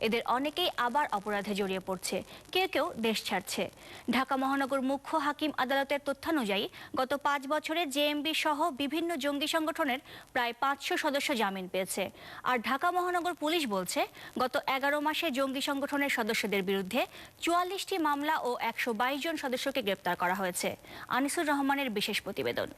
এদের অনেকেই আবার অপরাধে জড়িয়ে পড়ছে, কেউ কেউ দেশ ছাড়ছে। ঢাকা মহানগর মুখ্য হাকিম আদালতের তথ্যানুযায়ী গত 5 বছরে জেএমবি সহ বিভিন্ন জঙ্গি সংগঠনের প্রায় 500 সদস্য জামিন পেয়েছে। আর ঢাকা মহানগর পুলিশ বলছে গত 11 মাসে জঙ্গি সংগঠনের সদস্যদের বিরুদ্ধে 44টি মামলা ও 122 জন সদস্যকে গ্রেপ্তার করা হয়েছে। আনিসুর রহমানের বিশেষ প্রতিবেদন।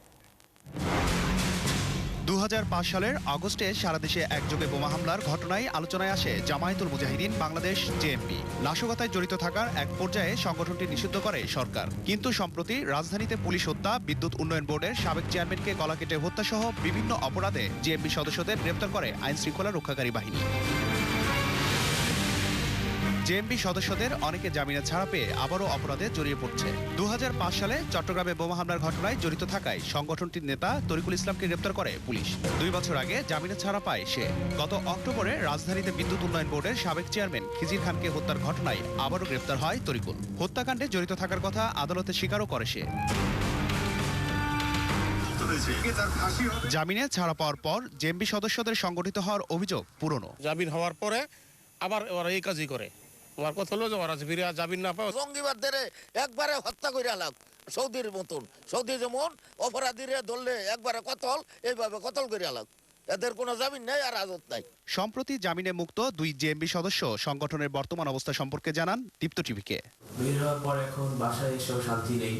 2005 সালের আগস্টে সারা দেশে একযোগে বোমা হামলার ঘটনায় আলোচনায় আসে জামায়াতুল মুজাহিদিন বাংলাদেশ জেএমবি। নাশকতায় জড়িত থাকার এক পর্যায়ে সংগঠনটি নিষিদ্ধ করে সরকার, কিন্তু সম্প্রতি রাজধানীতে পুলিশ হত্যা, বিদ্যুৎ উন্নয়ন বোর্ডের সাবেক চেয়ারম্যানকে গলা কেটে হত্যা সহ বিভিন্ন অপরাধে জেএমবি সদস্যদের গ্রেপ্তার করে আইন শৃঙ্খলা রক্ষাকারী বাহিনী। জেএমবি সদস্যদের অনেকে জামিনে ছাড়া পেয়ে আবারও অপরাধে জড়িয়ে পড়ছে। 2005 সালে চট্টগ্রামে বোমা হামলার ঘটনায় জড়িত থাকায় সংগঠনটির নেতা তরিকুল ইসলামকে গ্রেপ্তার করে পুলিশ। 2 বছর আগে জামিনে ছাড়া পায় সে। গত অক্টোবরে রাজধানীতে বিদ্যুৎ উন্নয়ন বোর্ডের সাবেক চেয়ারম্যান খিজির খানকে হত্যার ঘটনায় আবারও গ্রেপ্তার হয় তরিকুল। হত্যাকাণ্ডে জড়িত থাকার কথা আদালতে স্বীকারও করে সে। জামিনে ছাড়া পাওয়ার পর জেএমবি সদস্যদের সংগঠিত হওয়ার অভিযোগ পুরনো। জামিন হওয়ার পরে আবার ওরা এই কাজই করে। আমার কথা হলো যে ওরা ফিরে জামিন না পায়, জঙ্গিবাদদের একবারে হত্যা করে আলাপ। সৌদির মতন, সৌদি যেমন অপরাধীরে ধরলে একবারে কতল, এইভাবে কতল করে আলাপ। এদের কোনো জামিন নেই আর আজত নাই। সম্প্রতি জামিনে মুক্ত 2 জেএমবি সদস্য সংগঠনের বর্তমান অবস্থা সম্পর্কে জানান দীপ্ত টিভিকে। বের হওয়ার পর এখন বাসায় এসেও শান্তি নেই।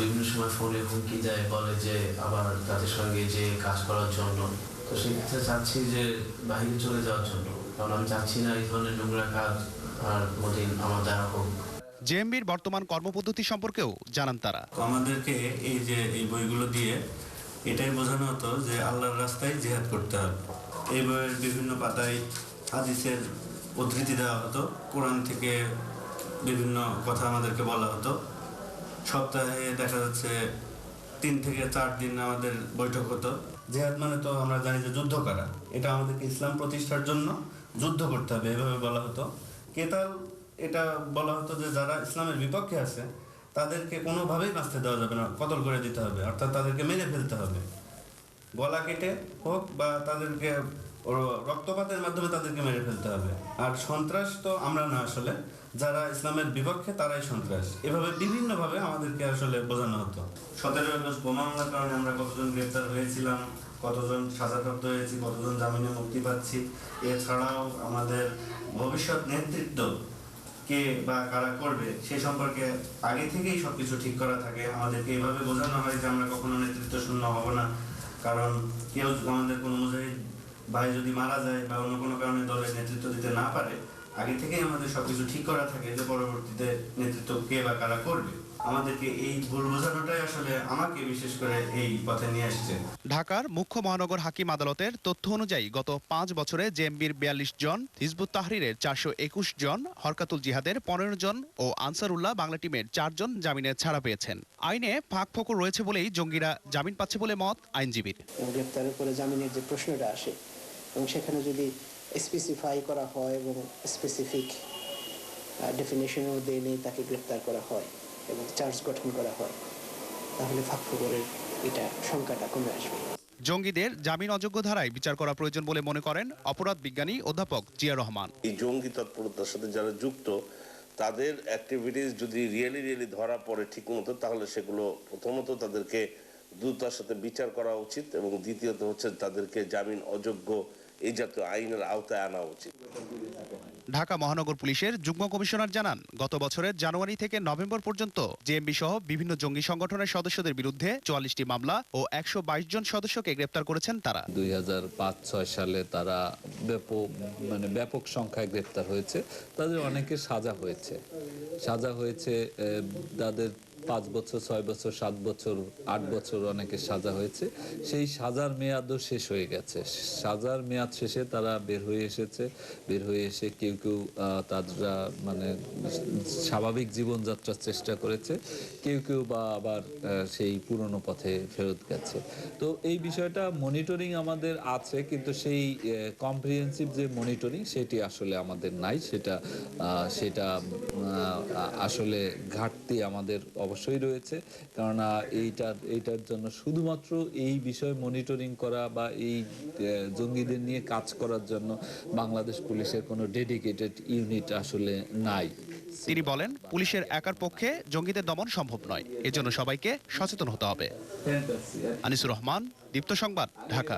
বিভিন্ন সময় ফোনে হুমকি দেয়, বলে যে আবার তাদের সঙ্গে যে কাজ করার জন্য। তো সেক্ষেত্রে চাচ্ছি যে বাইরে চলে যাওয়ার জন্য, কারণ আমি চাচ্ছি না এই ধরনের নোংরা কাজ আর কোনোদিন আমার দ্বারা হোক। জেএমবির বর্তমান কর্মপদ্ধতি সম্পর্কেও জানান তারা। আমাদেরকে এই যে এই বইগুলো দিয়ে এটাই বোঝানো হতো যে আল্লাহর রাস্তায় জিহাদ করতে হবে। এই বইয়ের বিভিন্ন পাতায় হাদিসের উদ্ধৃতি দেওয়া হতো, কোরআন থেকে বিভিন্ন কথা আমাদেরকে বলা হতো। সপ্তাহে দেখা যাচ্ছে 3 থেকে 4 দিন আমাদের বৈঠক হতো। জিহাদ মানে তো আমরা জানি যে যুদ্ধ করা, এটা আমাদেরকে ইসলাম প্রতিষ্ঠার জন্য যুদ্ধ করতে হবে, এভাবে বলা হতো। কেতাল এটা বলা হতো যে যারা ইসলামের বিপক্ষে আছে তাদেরকে কোনোভাবেই বাঁচতে দেওয়া যাবে না, কতল করে দিতে হবে, অর্থাৎ তাদেরকে মেরে ফেলতে হবে, গলা কেটে হোক বা তাদেরকে রক্তপাতের মাধ্যমে তাদেরকে মেরে ফেলতে হবে। আর সন্ত্রাস তো আমরা না, আসলে যারা ইসলামের বিপক্ষে তারাই সন্ত্রাস। এভাবে বিভিন্নভাবে আমাদেরকে আসলে বোঝানো হতো। 17 আগস্ট বোমা হামলার কারণে আমরা কতজন গ্রেপ্তার হয়েছিলাম, কতজন সাজাপ্রাপ্ত হয়েছি, কতজন জামিনে মুক্তি পাচ্ছি, এছাড়াও আমাদের ভবিষ্যৎ নেতৃত্ব কে বা কারা করবে সে সম্পর্কে আগে থেকেই সবকিছু ঠিক করা থাকে। আমাদেরকে এইভাবে বোঝানো হয় যে আমরা কখনো নেতৃত্ব শূন্য হব না, কারণ কেউ আমাদের কোনো মুজাহিদ ভাই যদি মারা যায় বা অন্য কোনো কারণে দলের নেতৃত্ব দিতে না পারে, আগে থেকেই আমাদের সবকিছু ঠিক করা থাকে যে পরবর্তীতে নেতৃত্ব কে বা কারা করবে। আমাদেরকে এই ভুল বোঝানোটাই আসলে আমাকে বিশেষ করে এই পথে নিয়ে আসছে। ঢাকার মুখ্য মহানগর হাকিম আদালতের তথ্য অনুযায়ী গত 5 বছরে জেএমবির 42 জন, হিজবুত তাহরিরের 421 জন, হরকাতুল জিহাদের 15 জন ও আনসারুল্লাহ বাংলা টিমের 4 জন জামিনে ছাড়া পেয়েছেন। আইনে ফাঁক-ফোকর রয়েছে বলেই জঙ্গিরা জামিন পাচ্ছে বলে মত আইনজীবীর। গ্রেপ্তারের পরে জামিনের যে প্রশ্নটা আসে এবং সেখানে যদি স্পেসিফাই করা হয় এবং স্পেসিফিক ডেফিনেশনের মধ্যে এনে তাকে গ্রেপ্তার করা হয় এবং চার্জ গঠন করা হয়, তাহলে ফাঁক-ফোকরের এটা সংখ্যাটা কমে আসবে। জঙ্গিদের জামিন অযোগ্য ধারায় বিচার করা প্রয়োজন বলে মনে করেন অপরাধ বিজ্ঞানী অধ্যাপক জিয়া রহমান। এই জঙ্গি তৎপরতার সাথে যারা যুক্ত তাদের অ্যাক্টিভিটিস যদি রিয়েলি ধরা পড়ে ঠিক মতো, তাহলে সেগুলো প্রথমত তাদেরকে দ্রুততার সাথে বিচার করা উচিত এবং দ্বিতীয়ত হচ্ছে তাদেরকে জামিন অযোগ্য এই জাতীয় আইনের আওতায় আনা উচিত। ঢাকা মহানগর পুলিশের যুগ্ম কমিশনার জানান, গত বছরের জানুয়ারি থেকে নভেম্বর পর্যন্ত জেএমবি সহ বিভিন্ন জঙ্গি সংগঠনের সদস্যদের বিরুদ্ধে 44টি মামলা ও 122 জন সদস্যকে গ্রেপ্তার করেছেন তারা। 2005-6 সালে তারা ব্যাপক সংখ্যায় গ্রেপ্তার হয়েছে। তাদের অনেকের সাজা হয়েছে তাদের 5 বছর, 6 বছর, 7 বছর, 8 বছর অনেকের সাজা হয়েছে। সেই সাজার মেয়াদও শেষ হয়ে গেছে। সাজার মেয়াদ শেষে তারা বের হয়ে এসে কেউ তারা স্বাভাবিক জীবনযাত্রার চেষ্টা করেছে, কেউ বা আবার সেই পুরনো পথে ফেরত গেছে। তো এই বিষয়টা মনিটরিং আমাদের আছে, কিন্তু সেই কম্প্রিহেন্সিভ যে মনিটরিং সেটি আসলে আমাদের নাই। সেটা আসলে ঘাটতি আমাদের অবশ্যই রয়েছে, কেননা এইটার জন্য শুধুমাত্র এই বিষয় মনিটরিং করা বা এই জঙ্গিদের নিয়ে কাজ করার জন্য বাংলাদেশ পুলিশের কোনো ডেডিকেটেড ইউনিট আসলে নাই। তিনি বলেন, পুলিশের একার পক্ষে জঙ্গিদের দমন সম্ভব নয়, এজন্য সবাইকে সচেতন হতে হবে। আনিসুর রহমান, দীপ্ত সংবাদ, ঢাকা।